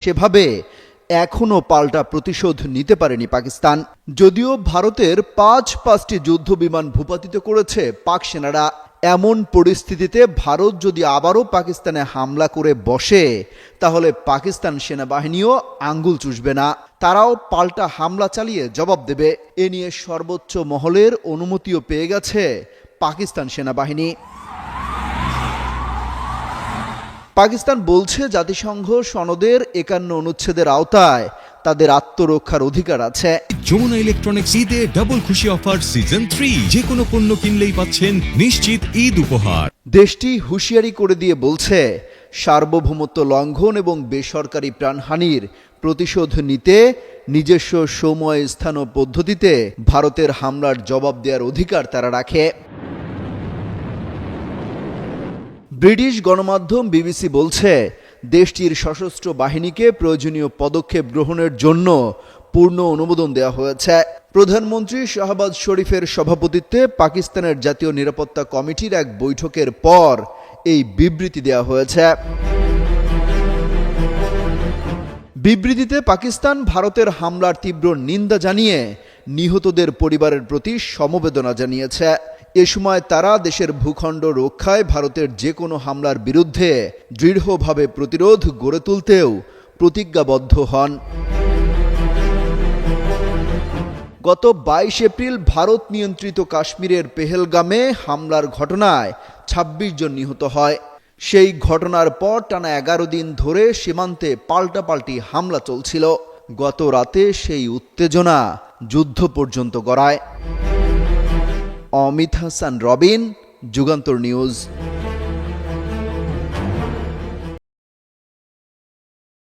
সেভাবে এখনও পাল্টা প্রতিশোধ নিতে পারেনি পাকিস্তান। যদিও ভারতের পাঁচটি যুদ্ধবিমান ভূপাতিত করেছে পাক সেনারা। এমন পরিস্থিতিতে ভারত যদি আবারও পাকিস্তানে হামলা করে বসে, তাহলে পাকিস্তান সেনাবাহিনীও আঙ্গুল চুষবে না, তারাও পাল্টা হামলা চালিয়ে জবাব দেবে। এ নিয়ে সর্বোচ্চ মহলের অনুমতিও পেয়ে গেছে পাকিস্তান সেনাবাহিনী। পাকিস্তান বলছে জাতিসংঘ সনদের 51 অনুচ্ছেদের আওতায় তাদের আত্মরক্ষার অধিকার আছে। যমুনা ইলেকট্রনিক্স ঈদে ডাবল খুশি অফার সিজন 3, যে কোনো পণ্য কিনলেই পাচ্ছেন নিশ্চিত ঈদ উপহার। দেশটি হুঁশিয়ারি করে দিয়ে বলছে, সার্বভৌমত্ব লঙ্ঘন এবং বেসরকারি প্রাণহানির প্রতিশোধ নিতে নিজস্ব সময়, স্থান ও পদ্ধতিতে ভারতের হামলার জবাব দেওয়ার অধিকার তারা রাখে। ব্রিটিশ গণমাধ্যম বিবিসি বলছে, দেশটির সশস্ত্র বাহিনীকে প্রয়োজনীয় পদক্ষেপ গ্রহণের জন্য পূর্ণ অনুমোদন দেওয়া হয়েছে। প্রধানমন্ত্রী শাহবাজ শরীফের সভাপতিত্বে পাকিস্তানের জাতীয় নিরাপত্তা কমিটির এক বৈঠকের পর এই বিবৃতি দেওয়া হয়েছে। বিবৃতিতে পাকিস্তান ভারতের হামলার তীব্র নিন্দা জানিয়ে নিহতদের পরিবারের প্রতি সমবেদনা জানিয়েছে। এ সময় তারা দেশের ভূখণ্ড রক্ষায় ভারতের যে কোনো হামলার বিরুদ্ধে দৃঢ়ভাবে প্রতিরোধ গড়ে তুলতেও প্রতিজ্ঞাবদ্ধ হন। গত 22 এপ্রিল ভারত নিয়ন্ত্রিত কাশ্মীরের পেহেলগামে হামলার ঘটনায় 26 জন নিহত হয়। সেই ঘটনার পর টানা 11 দিন ধরে সীমান্তে পাল্টাপাল্টি হামলা চলছিল। গত রাতে সেই উত্তেজনা যুদ্ধ পর্যন্ত গড়ায়। অমিত হাসান রবিন, যুগান্তর নিউজ।